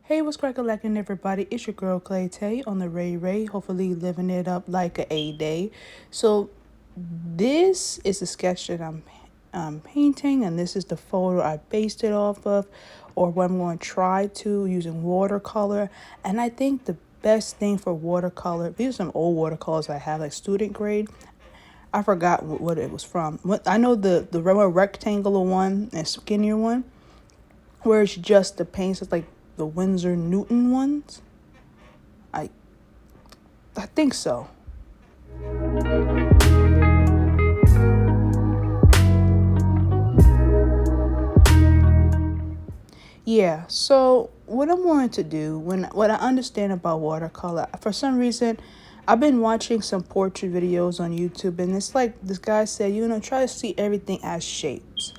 Hey, what's crackalackin' everybody? It's your girl Claytai on the Ray. Hopefully living it up like a day. So this is the sketch that I'm painting, and this is the photo I based it off of, or what I'm going to try to using watercolor. And I think the best thing for watercolor, these are some old watercolors I have, like student grade. I forgot what it was from. I know the rectangular one and skinnier one, where it's just the paints. It's like the Winsor Newton ones. I I think so. Yeah. So what I'm going to do what I understand about watercolor, for some reason, I've been watching some portrait videos on YouTube, and it's like this guy said, try to see everything as shapes.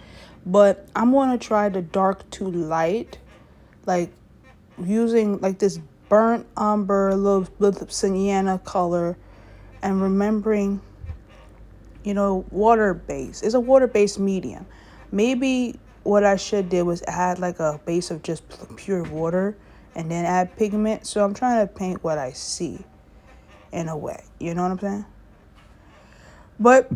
But I'm going to try the dark to light, like using like this burnt umber, little sienna color, and remembering, water based. It's a water based medium. Maybe what I should do was add like a base of just pure water and then add pigment. So I'm trying to paint what I see in a way. You know what I'm saying? But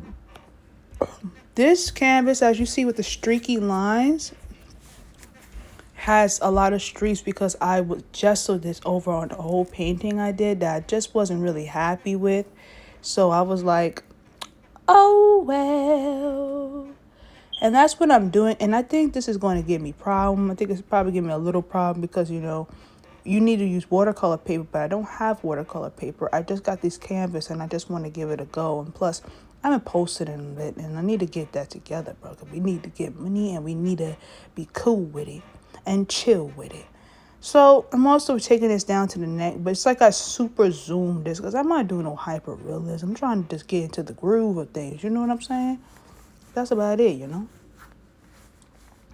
this canvas, as you see with the streaky lines, has a lot of streaks because I was gessoed this over on the whole painting I did that I just wasn't really happy with. So I was like, oh well. And that's what I'm doing. And I think this is going to give me problem. I think it's probably give me a little problem because, you need to use watercolor paper, but I don't have watercolor paper. I just got this canvas and I just want to give it a go. And plus, I haven't posted in it and I need to get that together, bro. Cause we need to get money and we need to be cool with it and chill with it. So I'm also taking this down to the neck, but it's like I super zoomed this because I'm not doing no hyper realism. I'm trying to just get into the groove of things. You know what I'm saying? That's about it.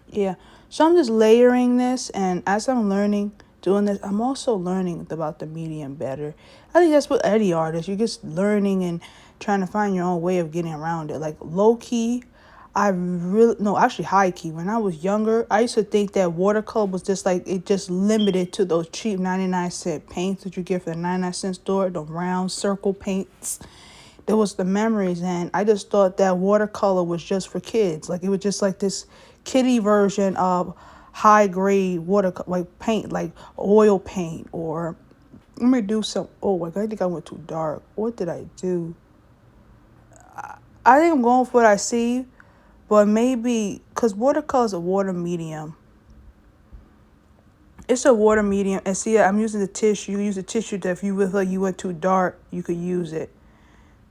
Yeah. So I'm just layering this, and as I'm learning, doing this, I'm also learning about the medium better. I think that's what any artist, you're just learning and trying to find your own way of getting around it. Like low key, no, actually high key. When I was younger, I used to think that watercolor was just like, it just limited to those cheap 99-cent paints that you get for the 99-cent store, the round circle paints. There was the memories, and I just thought that watercolor was just for kids. Like it was just like this kiddie version of high grade water like paint, like oil paint. Or let me do some. Oh my god, I think I went too dark. What did I do? I think I'm going for what I see, but maybe because watercolor is a water medium. It's a water medium, and see, I'm using the tissue. You use the tissue that if you feel like you went too dark, you could use it.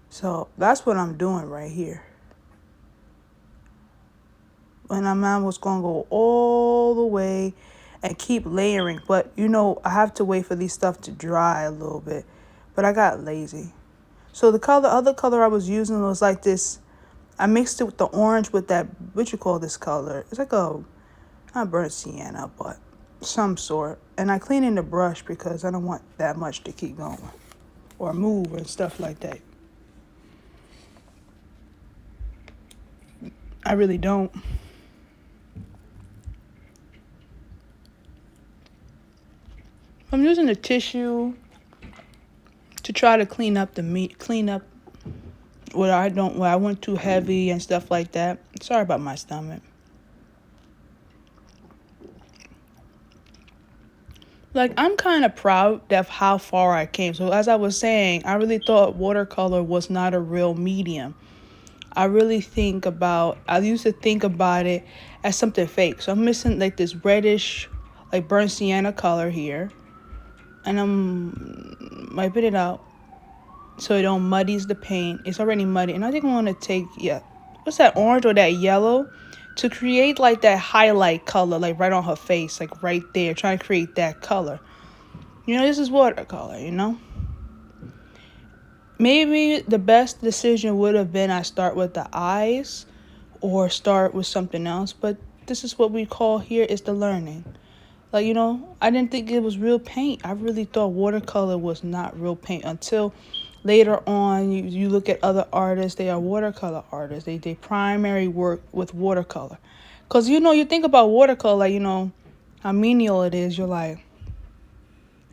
So that's what I'm doing right here. And I'm was going to go all the way and keep layering. But, I have to wait for these stuff to dry a little bit. But I got lazy. So the other color I was using was like this. I mixed it with the orange with that, what you call this color? It's like not burnt sienna, but some sort. And I clean in the brush because I don't want that much to keep going or move and stuff like that. I really don't. I'm using the tissue to try to clean up where I went too heavy and stuff like that. Sorry about my stomach. Like, I'm kind of proud of how far I came. So as I was saying, I really thought watercolor was not a real medium. I used to think about it as something fake. So I'm missing like this reddish, like burnt sienna color here. And I'm wiping it out so it don't muddies the paint. It's already muddy. And I think I want to take, what's that, orange or that yellow? To create like that highlight color, like right on her face, like right there. Trying to create that color. This is watercolor, Maybe the best decision would have been I start with the eyes or start with something else. But this is what we call here is the learning. Like, I didn't think it was real paint. I really thought watercolor was not real paint until later on you look at other artists. They are watercolor artists. They primary work with watercolor. Because, you think about watercolor, like, how menial it is. You're like,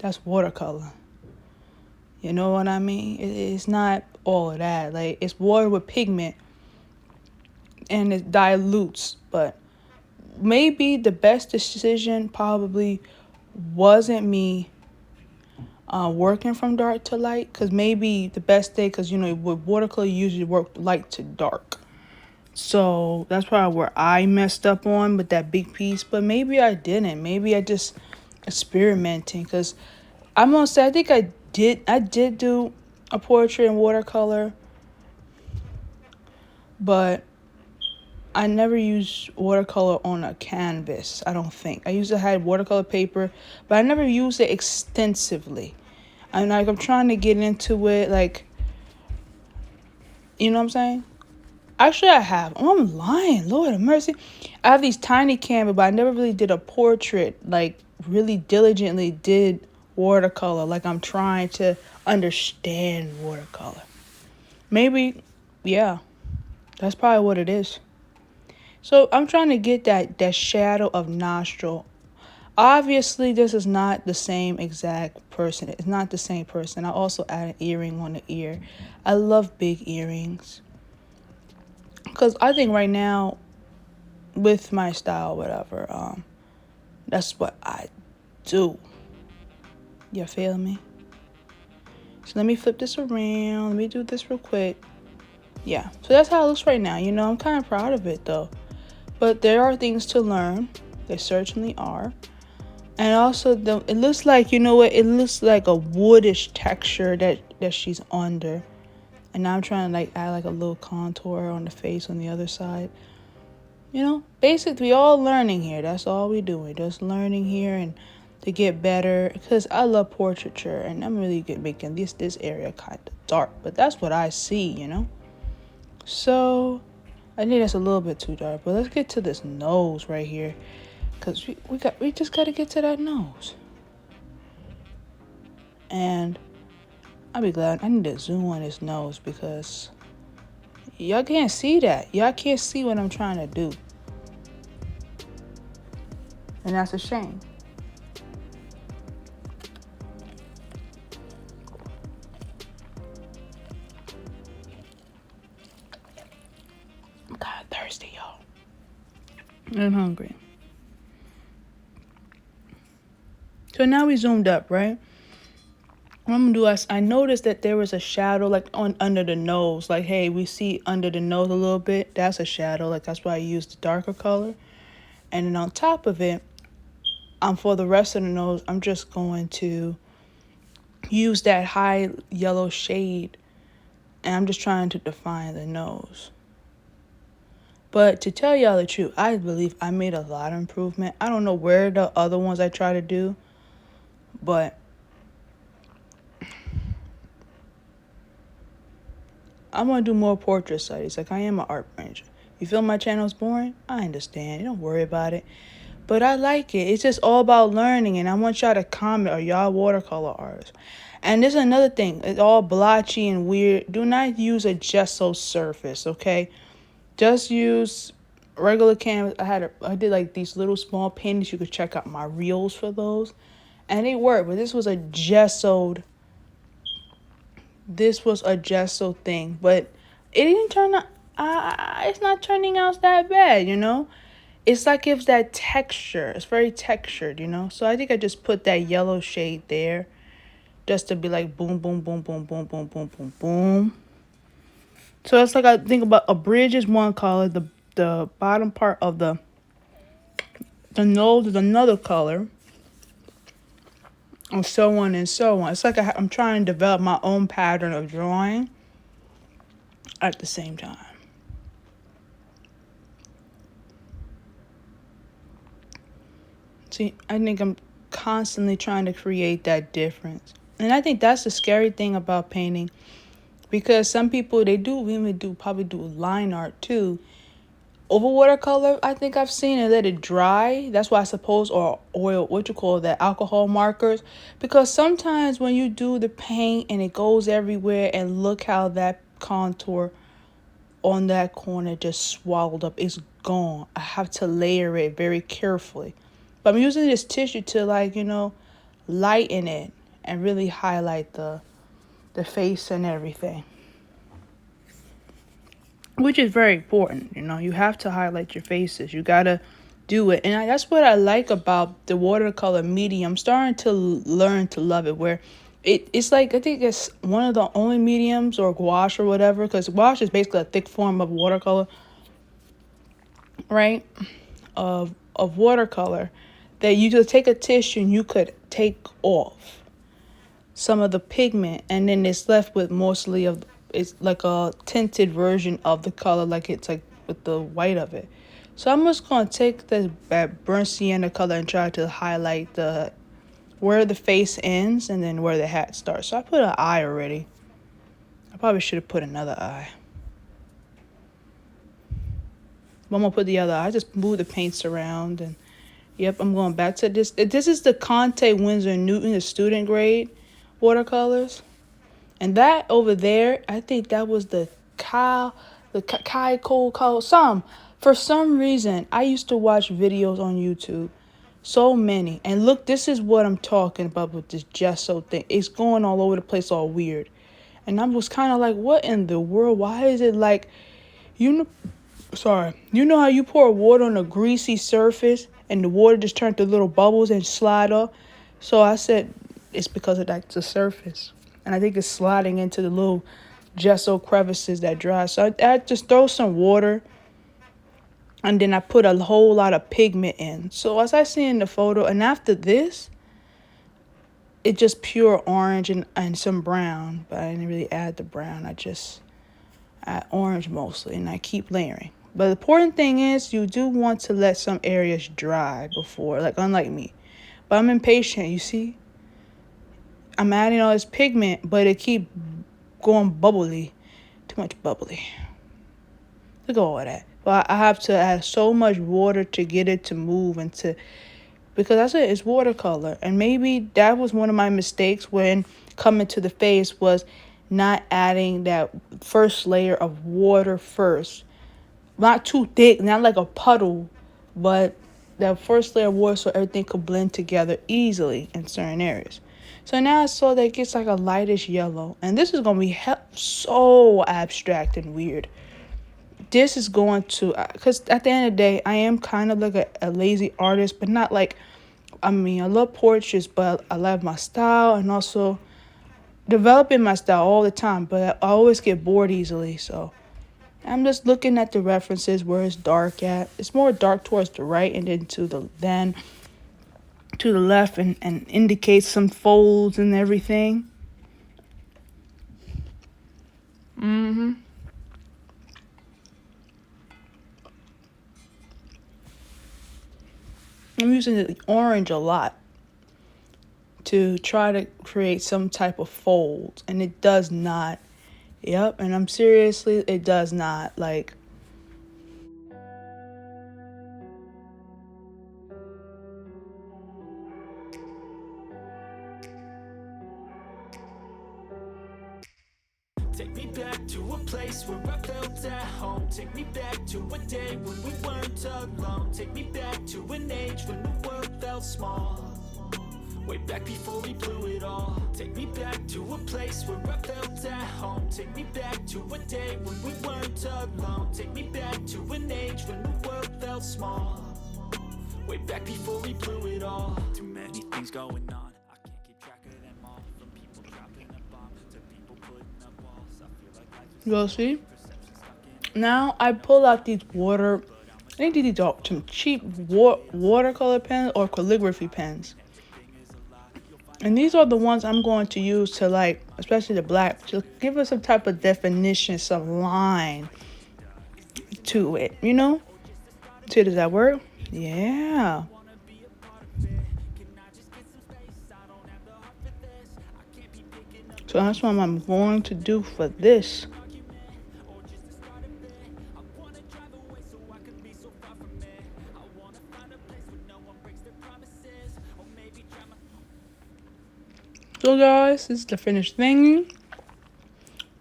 That's watercolor. You know what I mean? It's not all of that. Like, it's water with pigment and it dilutes. But maybe the best decision probably wasn't me working from dark to light, because maybe the best day, because with watercolor you usually work light to dark, so that's probably where I messed up on with that big piece. But maybe I didn't. Maybe I just experimenting, because I'm gonna say I think I did do a portrait in watercolor, but I never used watercolor on a canvas. I don't think I had watercolor paper, but I never used it extensively. And like, I'm trying to get into it, like, you know what I'm saying? Actually, I have. Oh, I'm lying. Lord have mercy. I have these tiny canvas, but I never really did a portrait, like, really diligently did watercolor. Like, I'm trying to understand watercolor. Maybe, yeah, that's probably what it is. So I'm trying to get that shadow of nostril. Obviously, this is not the same exact person. It's not the same person. I also add an earring on the ear. I love big earrings, because I think right now, with my style, whatever, that's what I do. You feel me? So let me flip this around. Let me do this real quick. Yeah, so that's how it looks right now. I'm kind of proud of it though. But there are things to learn. There certainly are. And also, it looks like, you know what? It looks like a woodish texture that she's under. And now I'm trying to like add like a little contour on the face on the other side. Basically, we all learning here. That's all we doing. Just learning here and to get better. Because I love portraiture, and I'm really good making this area kind of dark. But that's what I see. So I think that's a little bit too dark. But let's get to this nose right here, because we just got to get to that nose. And I'll be glad. I need to zoom on his nose, because y'all can't see that. Y'all can't see what I'm trying to do. And that's a shame. I'm kind of thirsty, y'all. And hungry. So now we zoomed up, right? What I'm gonna do is, I noticed that there was a shadow like under the nose. Like, hey, we see under the nose a little bit. That's a shadow. Like, that's why I used the darker color. And then on top of it, for the rest of the nose, I'm just going to use that high yellow shade, and I'm just trying to define the nose. But to tell y'all the truth, I believe I made a lot of improvement. I don't know where the other ones I try to do, but I'm going to do more portrait studies. Like, I am an art major. You feel my channel's boring? I understand. Don't worry about it. But I like it. It's just all about learning. And I want y'all to comment, are y'all watercolor artists? And there's another thing. It's all blotchy and weird. Do not use a gesso surface, okay? Just use regular canvas. I did like these little small paintings. You could check out my reels for those. And they work. But this was a gesso thing. But it didn't turn out. It's not turning out that bad, It's like it's that texture. It's very textured, So I think I just put that yellow shade there, just to be like boom, boom, boom, boom, boom, boom, boom, boom, boom. So it's like, I think about a bridge is one color. The bottom part of the nose is another color, and so on and so on. It's like I'm trying to develop my own pattern of drawing at the same time. See, I think I'm constantly trying to create that difference. And I think that's the scary thing about painting, because some people, they probably do line art too. Over watercolor, I think I've seen it, let it dry. That's why I suppose, or oil, alcohol markers. Because sometimes when you do the paint and it goes everywhere, and look how that contour on that corner just swallowed up, it's gone. I have to layer it very carefully. But I'm using this tissue to, like, lighten it and really highlight the face and everything, which is very important. You have to highlight your faces. You gotta do it, and that's what I like about the watercolor medium. I'm starting to learn to love it, where it's like, I think it's one of the only mediums, or gouache or whatever, because gouache is basically a thick form of watercolor, right? Of watercolor, that you just take a tissue and you could take off some of the pigment, and then it's left with mostly of, it's like a tinted version of the color, like it's like with the white of it. So I'm just gonna take this burnt sienna color and try to highlight the where the face ends and then where the hat starts. So I put an eye already. I probably should have put another eye. But I'm gonna put the other eye. I just move the paints around, and yep, I'm going back to this. This is the Conte Winsor Newton, the student grade watercolors. And that over there, I think that was the Kai Cole color. For some reason, I used to watch videos on YouTube. So many. And look, this is what I'm talking about with this gesso thing. It's going all over the place, all weird. And I was kind of like, what in the world? Why is it like, you know how you pour water on a greasy surface and the water just turned to little bubbles and slide off? So I said, it's because of the surface. And I think it's sliding into the little gesso crevices that dry. So I just throw some water, and then I put a whole lot of pigment in. So as I see in the photo, and after this, it's just pure orange and some brown. But I didn't really add the brown. I just add orange mostly, and I keep layering. But the important thing is, you do want to let some areas dry before, like unlike me. But I'm impatient, you see? I'm adding all this pigment, but it keep going bubbly. Too much bubbly. Look at all of that. But I have to add so much water to get it to move and to, because I said it's watercolor. And maybe that was one of my mistakes when coming to the face, was not adding that first layer of water first. Not too thick, not like a puddle, but that first layer of water so everything could blend together easily in certain areas. So now I saw that it gets like a lightish yellow. And this is going to be so abstract and weird. This is going to, because at the end of the day, I am kind of like a lazy artist, but not like, I love portraits, but I love my style and also developing my style all the time. But I always get bored easily. So I'm just looking at the references where it's dark at. It's more dark towards the right, and then to the left, and indicates some folds and everything. I'm using the orange a lot to try to create some type of fold, and it does not. Yep, and I'm seriously, it does not. Like, take me back to a place where I felt at home. Take me back to a day when we weren't alone. Take me back to an age when the world felt small. Way back before we blew it all. Take me back to a place where I felt at home. Take me back to a day when we weren't alone. Take me back to an age when the world felt small. Way back before we blew it all. Too many things going on, I can't keep track of them all. From people dropping a bomb to people putting up walls. I feel like life is you'll see. Now I pull out these I think these are some cheap watercolor pens or calligraphy pens. And these are the ones I'm going to use to, like, especially the black, to give us some type of definition, some line to it, See, does that work? Yeah. So that's what I'm going to do for this. So guys, this is the finished thing.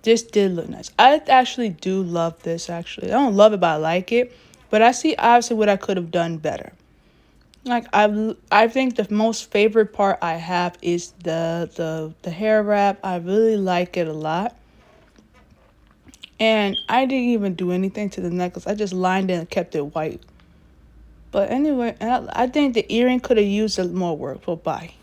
This did look nice. I actually do love this, actually. I don't love it, but I like it. But I see obviously what I could have done better. Like I think the most favorite part I have is the hair wrap. I really like it a lot. And I didn't even do anything to the necklace. I just lined it and kept it white. But anyway, I think the earring could have used a more work. But bye.